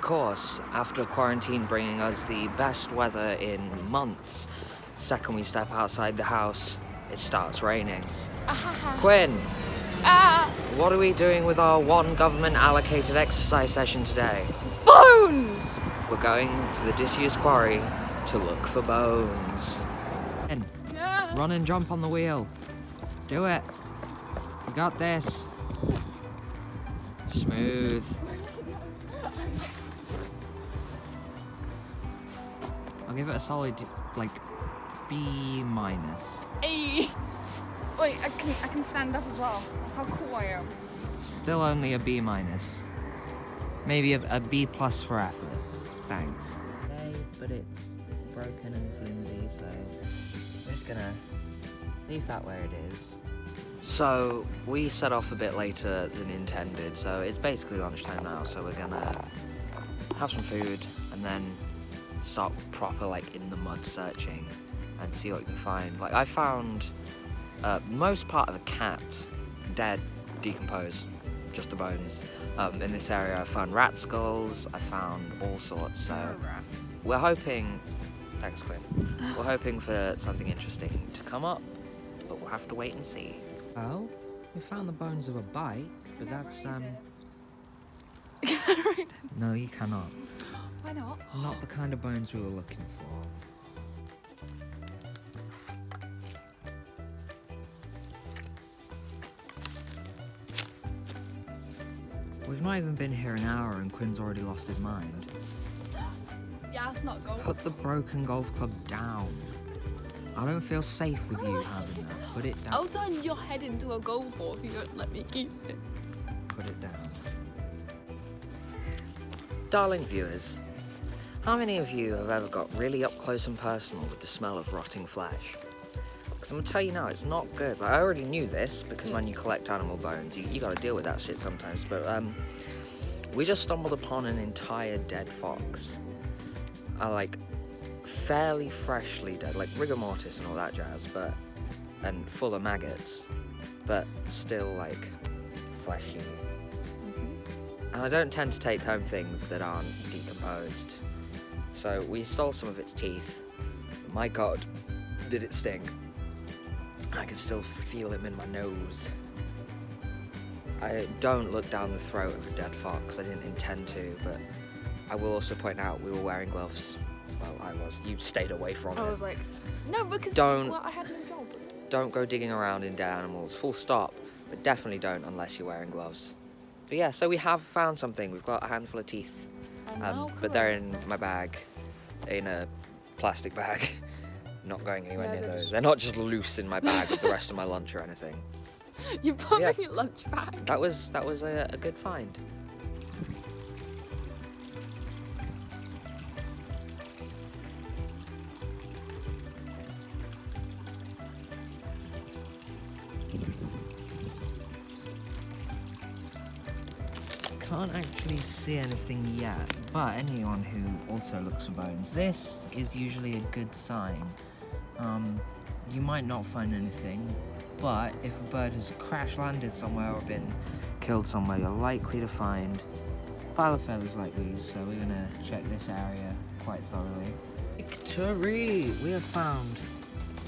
course, after quarantine bringing us the best weather in months, the second we step outside the house, it starts raining. Quinn, what are we doing with our one government-allocated exercise session today? Bones! We're going to the disused quarry to look for bones. Quinn, run and jump on the wheel. Do it. You got this. Smooth. I'll give it a solid, like, B-. Hey. Wait, I can stand up as well. That's how cool I am. Still only a B-. Maybe a B+ for effort. Thanks. Okay, but it's broken and flimsy, so we're just gonna leave that where it is. So we set off a bit later than intended, so it's basically lunchtime now, so we're gonna have some food and then start proper, like, in the mud searching and see what we can find. Like, I found most part of a cat dead, decomposed, just the bones. In this area I found rat skulls, I found all sorts, so we're hoping, thanks Quinn, we're hoping for something interesting to come up, but we'll have to wait and see. Well, we found the bones of a bike, but that's No, you cannot. Why not? Not the kind of bones we were looking for. We've not even been here an hour and Quinn's already lost his mind. Yeah, it's not gold. Put the broken golf club down. I don't feel safe with you having that. Put it down. I'll turn your head into a golf ball if you don't let me keep it. Put it down. Darling viewers, how many of you have ever got really up close and personal with the smell of rotting flesh? Because I'm gonna tell you now, it's not good. Like, I already knew this, because when you collect animal bones, you gotta deal with that shit sometimes, but we just stumbled upon an entire dead fox. Like, fairly freshly dead, like rigor mortis and all that jazz, and full of maggots, but still, like, fleshy. And I don't tend to take home things that aren't decomposed. So we stole some of its teeth. My God, did it sting. I can still feel him in my nose. I don't look down the throat of a dead fox. I didn't intend to, but I will also point out we were wearing gloves. Well, I was. You stayed away from it. I was like, no, because I had no job. Don't go digging around in dead animals, full stop. But definitely don't unless you're wearing gloves. But yeah, so we have found something. We've got a handful of teeth. But they're in my bag, in a plastic bag. Not going anywhere near those. They're not just loose in my bag with the rest of my lunch or anything. You put me in your lunch bag. That was a good find. Can't actually see anything yet, but anyone who also looks for bones, this is usually a good sign. You might not find anything, but if a bird has crash landed somewhere or been killed somewhere, you're likely to find a pile of feathers like these, so we're gonna check this area quite thoroughly. Victory! We have found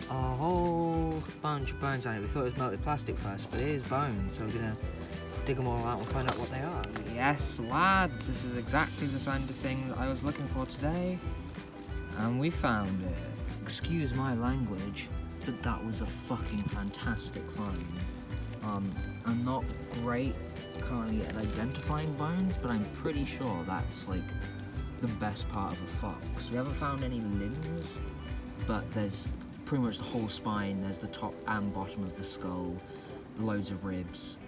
a whole bunch of bones on it. We thought it was melted plastic first, but it is bones, so we're gonna dig them all out and find out what they are. Yes, lads, this is exactly the kind of thing that I was looking for today, and we found it. Excuse my language, but that was a fucking fantastic find. I'm not great currently at identifying bones, but I'm pretty sure that's, like, the best part of a fox. We haven't found any limbs, but there's pretty much the whole spine. There's the top and bottom of the skull, loads of ribs.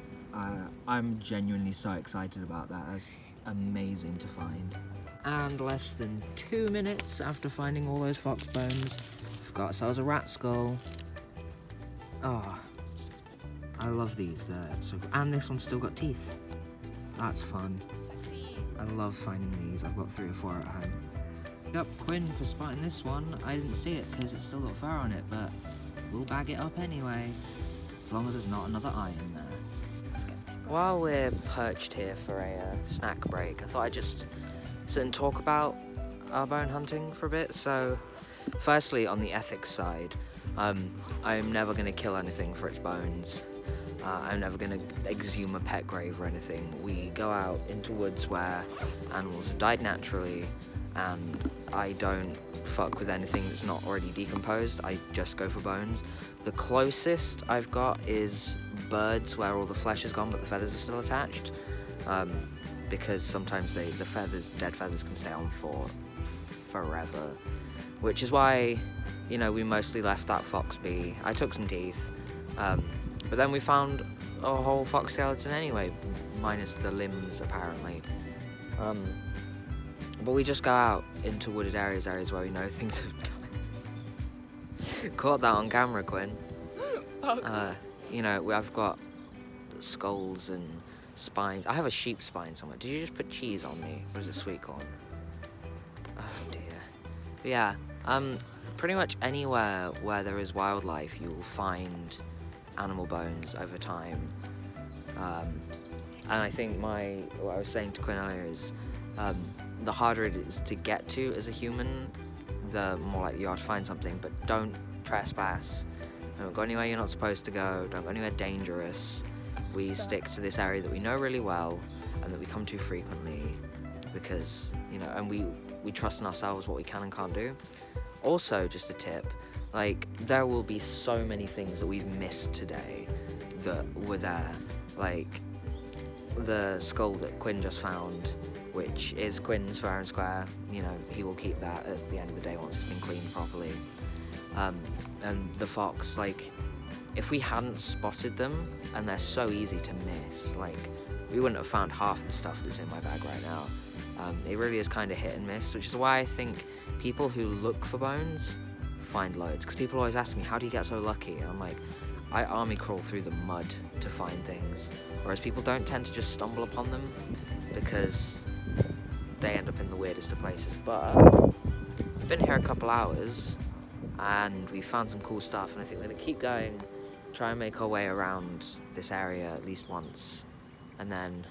I'm genuinely so excited about that. That's amazing to find. And less than 2 minutes after finding all those fox bones, we've got ourselves a rat skull. Oh, I love these. And this one's still got teeth. That's fun. Sexy. I love finding these. I've got 3 or 4 at home. Yep, Quinn for spotting this one. I didn't see it because it's still got fur on it, but we'll bag it up anyway, as long as there's not another eye in there. While we're perched here for a snack break, I thought I'd just sit and talk about bone hunting for a bit. So, firstly, on the ethics side, I'm never going to kill anything for its bones. I'm never going to exhume a pet grave or anything. We go out into woods where animals have died naturally, and I don't fuck with anything that's not already decomposed. I just go for bones. The closest I've got is birds where all the flesh is gone but the feathers are still attached, because sometimes the dead feathers can stay on for forever, which is why, you know, we mostly left that fox be. I took some teeth, but then we found a whole fox skeleton anyway, minus the limbs apparently. But we just go out into wooded areas where we know things have died. Caught that on camera, Quinn. You know, I've got skulls and spines. I have a sheep spine somewhere. Did you just put cheese on me? Or is it sweet corn? Oh dear. But yeah, pretty much anywhere where there is wildlife, you will find animal bones over time. And I think what I was saying to Quinn earlier is, the harder it is to get to as a human, the more likely you are to find something. But don't trespass. Don't go anywhere you're not supposed to go. Don't go anywhere dangerous. We stick to this area that we know really well and that we come to frequently because, you know, and we trust in ourselves what we can and can't do. Also, just a tip, like, there will be so many things that we've missed today that were there. Like, the skull that Quinn just found, which is Quinn's fair and square. You know, he will keep that at the end of the day once it's been cleaned properly. And the fox, like, if we hadn't spotted them, and they're so easy to miss, like, we wouldn't have found half the stuff that's in my bag right now. It really is kind of hit and miss, which is why I think people who look for bones find loads, because people always ask me, how do you get so lucky? And I'm like, I army crawl through the mud to find things, whereas people don't tend to just stumble upon them because they end up in the weirdest of places. But I've been here a couple hours and we found some cool stuff, and I think we're gonna keep going, try and make our way around this area at least once, and then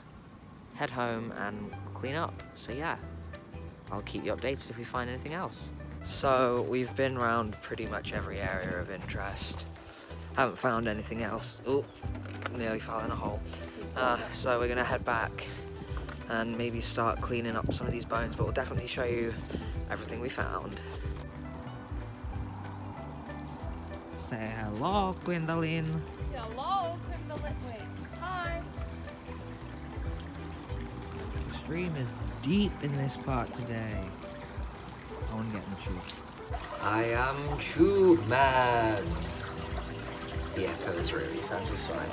head home and clean up. So yeah, I'll keep you updated if we find anything else. So we've been around pretty much every area of interest. Haven't found anything else. Oh, nearly fell in a hole. So we're gonna head back and maybe start cleaning up some of these bones, but we'll definitely show you everything we found. Say hello, Gwendolyn. Hello, Gwendolyn. Wait, hi. The stream is deep in this part today. I want to get in the tube. I am Tube Man. The echo is really satisfying.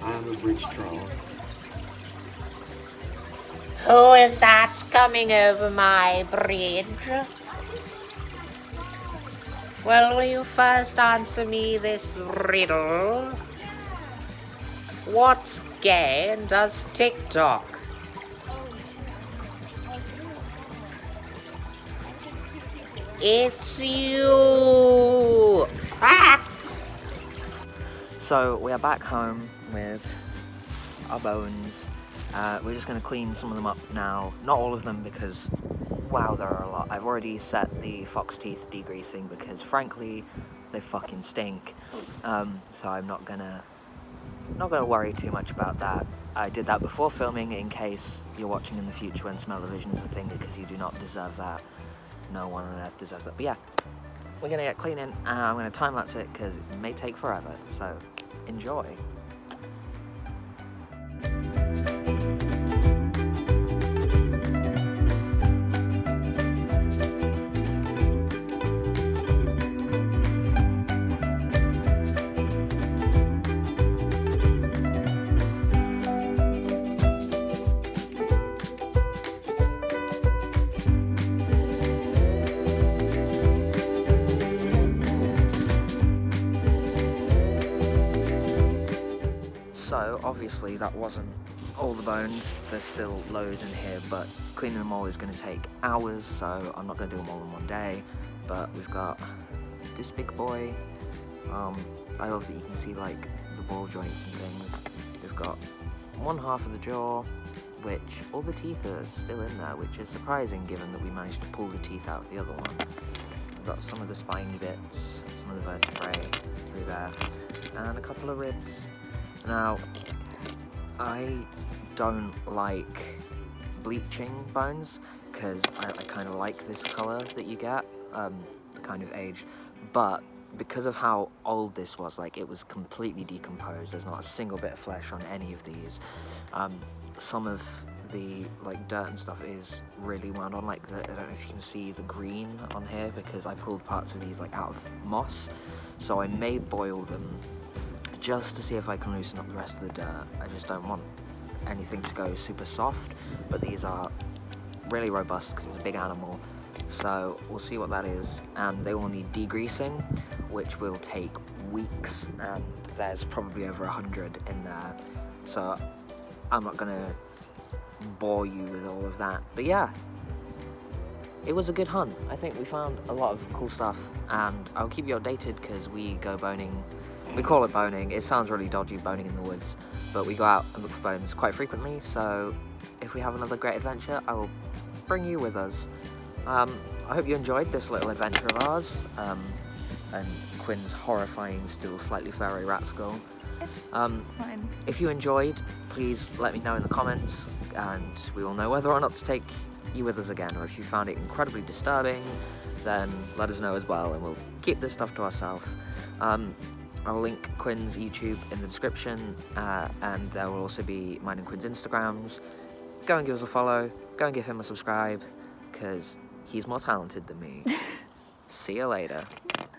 I'm a bridge troll. Who is that coming over my bridge? Well, will you first answer me this riddle? What game does TikTok? It's you! Ah! So we are back home with our bones. We're just going to clean some of them up now. Not all of them because, wow, there are a lot. I've already set the fox teeth degreasing because, frankly, they fucking stink. So I'm not gonna worry too much about that. I did that before filming in case you're watching in the future when smell-o-vision is a thing, because you do not deserve that. No one on earth deserves that. But yeah, we're gonna get cleaning and I'm gonna time-lapse it because it may take forever. So enjoy. So obviously that wasn't all the bones, there's still loads in here, but cleaning them all is going to take hours, so I'm not going to do them all in one day. But we've got this big boy. I love that you can see like the ball joints and things. We've got one half of the jaw, which all the teeth are still in there, which is surprising given that we managed to pull the teeth out of the other one. We've got some of the spiny bits, some of the vertebrae through there, and a couple of ribs. Now, I don't like bleaching bones because I kind of like this colour that you get, kind of age, but because of how old this was, like it was completely decomposed, there's not a single bit of flesh on any of these. Some of the like dirt and stuff is really wound on, like I don't know if you can see the green on here because I pulled parts of these like out of moss, so I may boil them just to see if I can loosen up the rest of the dirt. I just don't want anything to go super soft, but these are really robust because it's a big animal, so we'll see what that is. And they will need degreasing, which will take weeks, and there's probably over 100 in there, so I'm not gonna bore you with all of that. But yeah, it was a good hunt. I think we found a lot of cool stuff, and I'll keep you updated because we go boning. We call it boning. It sounds really dodgy, boning in the woods, but we go out and look for bones quite frequently, so if we have another great adventure, I will bring you with us. I hope you enjoyed this little adventure of ours, and Quinn's horrifying, still slightly furry rat skull. It's fine. If you enjoyed, please let me know in the comments, and we will know whether or not to take you with us again, or if you found it incredibly disturbing, then let us know as well, and we'll keep this stuff to ourselves. I'll link Quinn's YouTube in the description, and there will also be mine and Quinn's Instagrams. Go and give us a follow, go and give him a subscribe, because he's more talented than me. See you later.